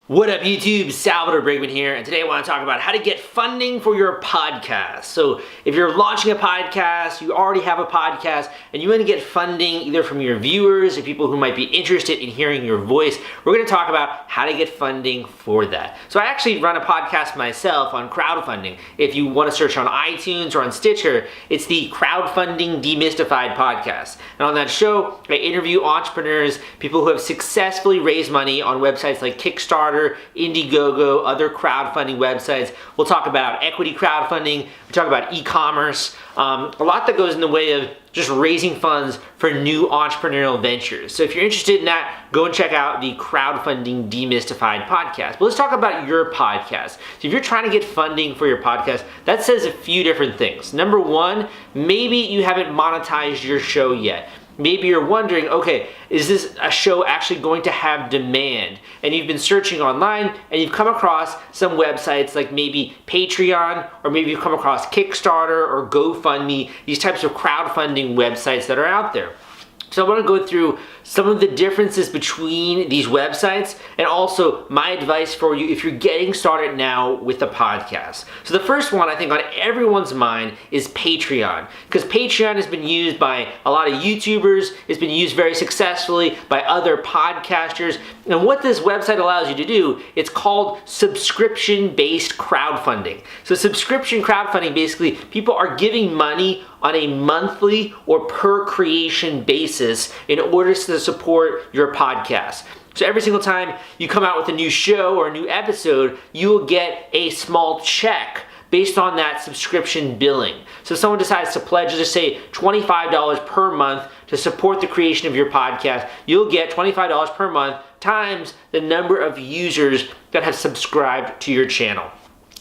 What up YouTube, Salvador Brigman here, and today I want to talk about how to get funding for your podcast. So if you're launching a podcast, you already have a podcast, and you want to get funding either from your viewers or people who might be interested in hearing your voice, we're going to talk about how to get funding for that. So I actually run a podcast myself on crowdfunding. If you want to search on iTunes or on Stitcher, it's the Crowdfunding Demystified podcast. And on that show, I interview entrepreneurs, people who have successfully raised money on websites like Kickstarter, Indiegogo, other crowdfunding websites. We'll talk about equity crowdfunding, we talk about e-commerce, a lot that goes in the way of just raising funds for new entrepreneurial ventures. So if you're interested in that, go and check out the Crowdfunding Demystified podcast. But let's talk about your podcast. So if you're trying to get funding for your podcast, that says a few different things. Number one, maybe you haven't monetized your show yet. Maybe you're wondering, okay, is this a show actually going to have demand? And you've been searching online and you've come across some websites like maybe Patreon, or maybe you've come across Kickstarter or GoFundMe, these types of crowdfunding websites that are out there. So I want to go through some of the differences between these websites and also my advice for you if you're getting started now with a podcast. So the first one I think on everyone's mind is Patreon, because Patreon has been used by a lot of YouTubers, it's been used very successfully by other podcasters, and what this website allows you to do, it's called subscription-based crowdfunding. So subscription crowdfunding, basically people are giving money on a monthly or per creation basis in order to support your podcast. So every single time you come out with a new show or a new episode, you will get a small check based on that subscription billing. So if someone decides to pledge, let's just say $25 per month to support the creation of your podcast, you'll get $25 per month times the number of users that have subscribed to your channel.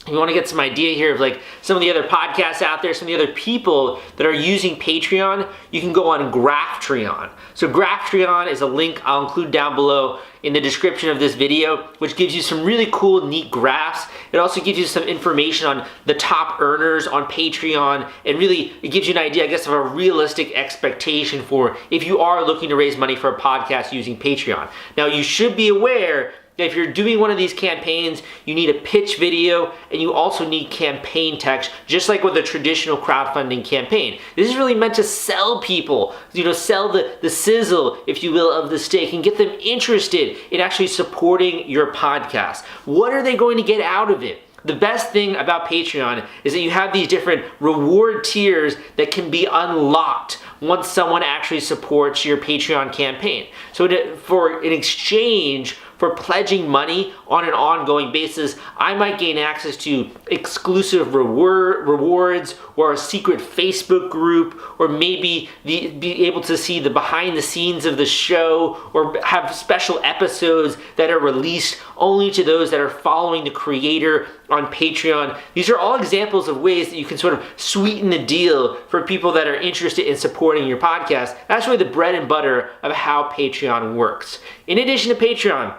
You want to get some idea here of like some of the other podcasts out there, some of the other people that are using Patreon, you can go on Graphtreon. So Graphtreon is a link I'll include down below in the description of this video, which gives you some really cool, neat graphs. It also gives you some information on the top earners on Patreon, and really it gives you an idea, I guess, of a realistic expectation for if you are looking to raise money for a podcast using Patreon. Now you should be aware if you're doing one of these campaigns, you need a pitch video and you also need campaign text, just like with a traditional crowdfunding campaign. This is really meant to sell people, sell the sizzle, if you will, of the steak and get them interested in actually supporting your podcast. What are they going to get out of it? The best thing about Patreon is that you have these different reward tiers that can be unlocked once someone actually supports your Patreon campaign. So in exchange for pledging money on an ongoing basis, I might gain access to exclusive rewards or a secret Facebook group, or maybe be able to see the behind the scenes of the show, or have special episodes that are released only to those that are following the creator on Patreon. These are all examples of ways that you can sort of sweeten the deal for people that are interested in supporting your podcast. That's really the bread and butter of how Patreon works. In addition to Patreon,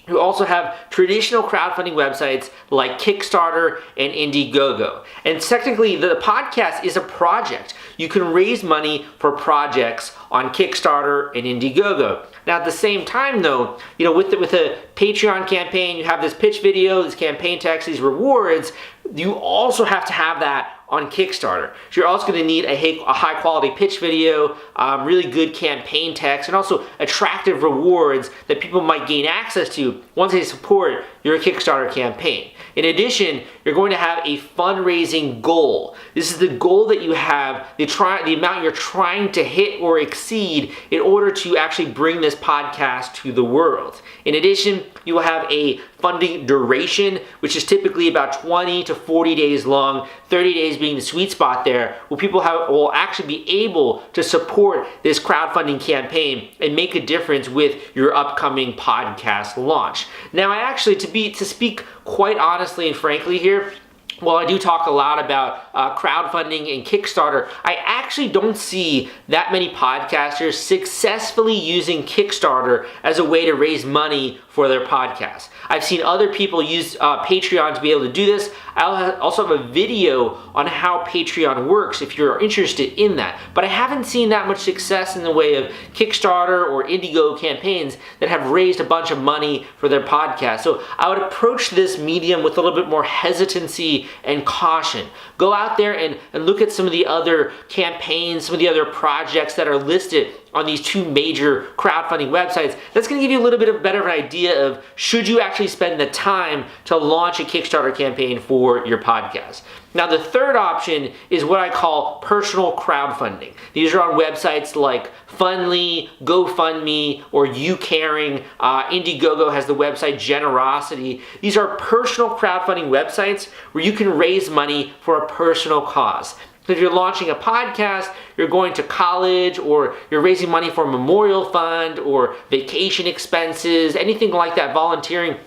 you also have traditional crowdfunding websites like Kickstarter and Indiegogo. And technically, the podcast is a project. You can raise money for projects on Kickstarter and Indiegogo. Now, at the same time, though, with a Patreon campaign, you have this pitch video, this campaign text, these rewards. You also have to have that on Kickstarter. So you're also going to need a high quality pitch video, really good campaign text, and also attractive rewards that people might gain access to once they support your Kickstarter campaign. In addition, you're going to have a fundraising goal. This is the goal that you have, the amount you're trying to hit or exceed in order to actually bring this podcast to the world. In addition, you will have a funding duration, which is typically about 20 to 40 days long, 30 days being the sweet spot there, where people will actually be able to support this crowdfunding campaign and make a difference with your upcoming podcast launch. Now, to speak quite honestly and frankly here, while I do talk a lot about crowdfunding and Kickstarter, I actually don't see that many podcasters successfully using Kickstarter as a way to raise money for their podcast. I've seen other people use Patreon to be able to do this. I also have a video on how Patreon works if you're interested in that. But I haven't seen that much success in the way of Kickstarter or Indiegogo campaigns that have raised a bunch of money for their podcast. So I would approach this medium with a little bit more hesitancy and caution. Go out there and look at some of the other campaigns, some of the other projects that are listed on these two major crowdfunding websites. That's going to give you a little bit of better of an idea of should you actually spend the time to launch a Kickstarter campaign for your podcast. Now, the third option is what I call personal crowdfunding. These are on websites like Fundly, GoFundMe, or YouCaring. Indiegogo has the website Generosity. These are personal crowdfunding websites where you can raise money for a personal cause. So if you're launching a podcast, you're going to college, or you're raising money for a memorial fund or vacation expenses, anything like that, volunteering,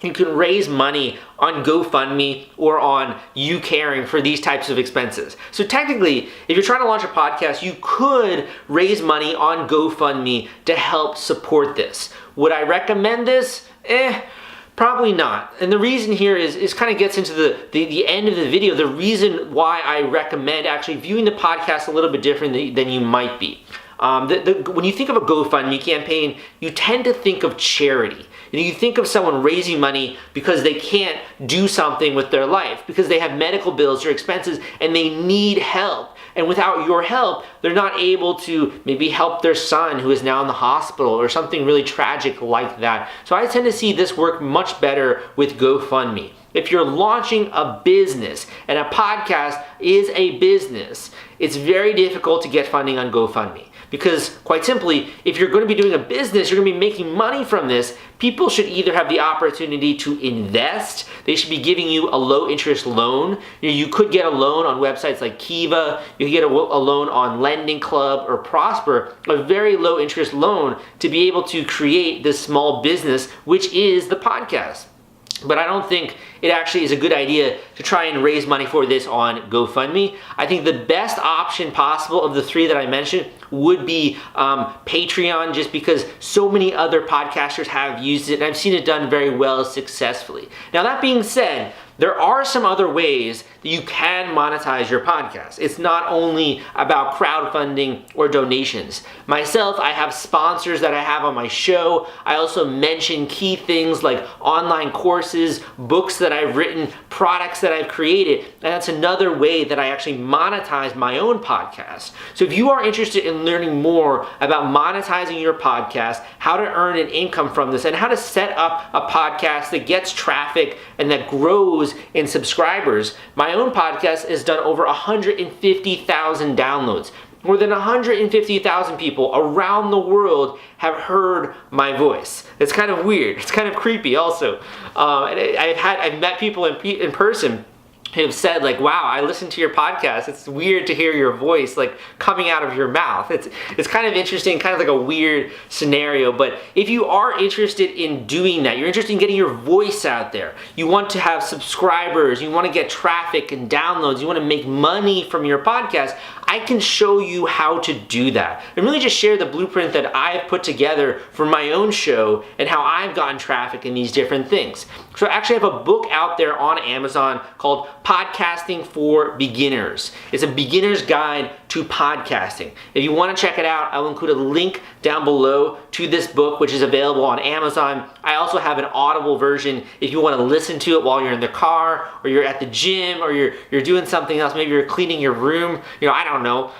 you can raise money on GoFundMe or on YouCaring for these types of expenses. So technically, if you're trying to launch a podcast, you could raise money on GoFundMe to help support this. Would I recommend this? Probably not. And the reason here is kind of gets into the end of the video, the reason why I recommend actually viewing the podcast a little bit different than you might be. When you think of a GoFundMe campaign, you tend to think of charity. You think of someone raising money because they can't do something with their life, because they have medical bills or expenses and they need help. And without your help, they're not able to maybe help their son who is now in the hospital or something really tragic like that. So I tend to see this work much better with GoFundMe. If you're launching a business, and a podcast is a business, it's very difficult to get funding on GoFundMe. Because quite simply, if you're going to be doing a business, you're going to be making money from this, people should either have the opportunity to invest, they should be giving you a low interest loan. You could get a loan on websites like Kiva, you can get a loan on Lending Club or Prosper, a very low interest loan to be able to create this small business, which is the podcast. But I don't think it actually is a good idea to try and raise money for this on GoFundMe. I think the best option possible of the three that I mentioned would be Patreon, just because so many other podcasters have used it and I've seen it done very well successfully. Now, that being said, there are some other ways that you can monetize your podcast. It's not only about crowdfunding or donations. Myself, I have sponsors that I have on my show. I also mention key things like online courses, books that I've written, products that I've created, and that's another way that I actually monetize my own podcast. So if you are interested in learning more about monetizing your podcast, how to earn an income from this, and how to set up a podcast that gets traffic and that grows in subscribers, my own podcast has done over 150,000 downloads. More than 150,000 people around the world have heard my voice. It's kind of weird. It's kind of creepy also. I've met people in person who have said, like, wow, I listened to your podcast. It's weird to hear your voice like coming out of your mouth. It's kind of interesting, kind of like a weird scenario. But if you are interested in doing that, you're interested in getting your voice out there, you want to have subscribers, you want to get traffic and downloads, you want to make money from your podcast, I can show you how to do that. And really just share the blueprint that I've put together for my own show and how I've gotten traffic in these different things. So I actually have a book out there on Amazon called Podcasting for Beginners. It's a beginner's guide to podcasting. If you want to check it out, I will include a link down below to this book, which is available on Amazon. I also have an Audible version if you want to listen to it while you're in the car, or you're at the gym, or you're doing something else. Maybe you're cleaning your room. I don't know.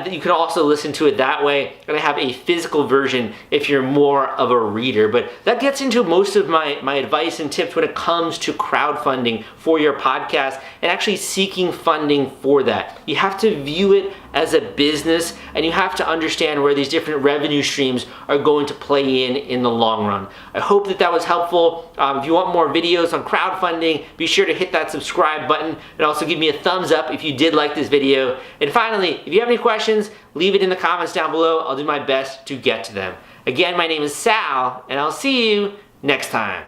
You can also listen to it that way. And I have a physical version if you're more of a reader. But that gets into most of my advice and tips when it comes to crowdfunding for your podcast and actually seeking funding for that. You have to view it as a business, and you have to understand where these different revenue streams are going to play in the long run. I hope that was helpful. If you want more videos on crowdfunding, be sure to hit that subscribe button and also give me a thumbs up if you did like this video. And finally, if you have any questions, leave it in the comments down below. I'll do my best to get to them. Again, my name is Sal, and I'll see you next time.